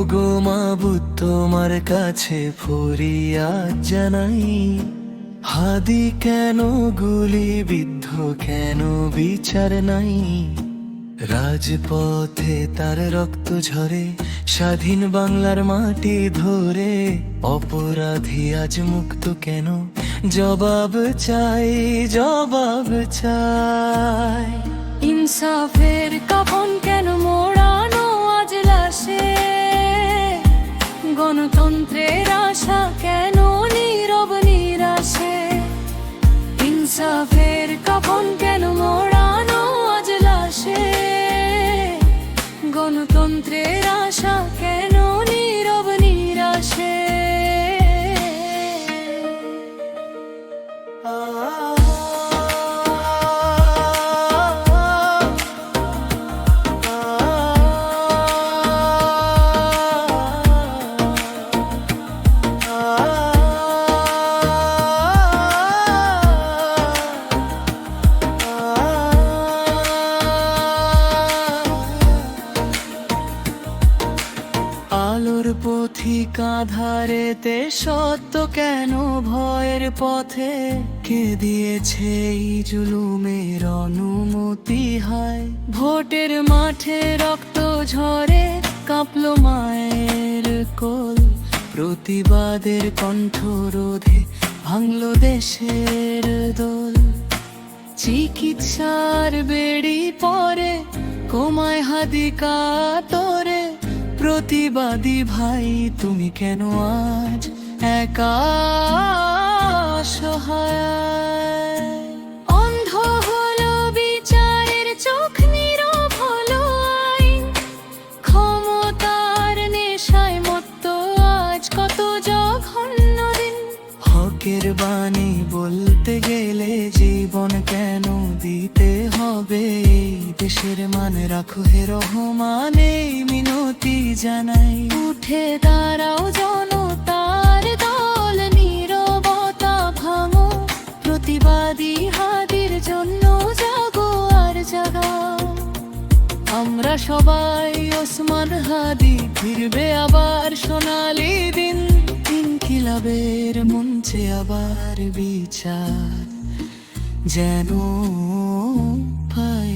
ওগো মাবুদ তোমার কাছে ফরিয়াদ জানাই, হাদি কেন গুলিবিদ্ধ, কেন বিচার নাই? রাজপথে তার রক্ত ঝরে, স্বাধীন বাংলার মাটি ধরে, অপরাধী আজ মুক্ত কেন? জবাব চাই, জবাব চাই। ইনসাফের কাফন কেন মোড়ানো আজ লাশে? গণতন্ত্রের আশা কেন নীরব নিরাশে? ইনসাফের কাফন কেন মোড়ানো আজ লাশে? গণতন্ত্রের আশা কেন নীরব নিরাশে? আলোর পথিক আধারেতে সত্য কেন ভয়ের পথে? কে দিয়েছে এই জুলুমের অনুমতি? হয় ভোটের মাঠে রক্ত ঝরে, কাঁপলো মায়ের কোল। প্রতিবাদের কণ্ঠ রোধে ভাঙলো দেশের দোল। চিকিৎসার বেড়ি পরে, কোমায় হাদি কাতরে। প্রতিবাদী ভাই তুমি কেন আজ একা সহায়? অন্ধ হলো বিচারের চোখ, নীরব হলো আইন। ক্ষমতার নেশায় মত্ত আজ কত জঘন্য দিন। হকের বাণী বলতে গেলে জীবন কেন দিতে হবে? এই দেশের মান রাখো হে রহমান, এই মিনতি জানাই। উঠে দাঁড়াও জনতার দল, নীরবতা ভাঙো। প্রতিবাদী হাদির জন্য জাগো আর জাগাও। আমরা সবাই ওসমান হাদি, ফিরবে আবার সোনালি দিন। ইনকিলাবের মঞ্চে আবার বিচার যেন পাই।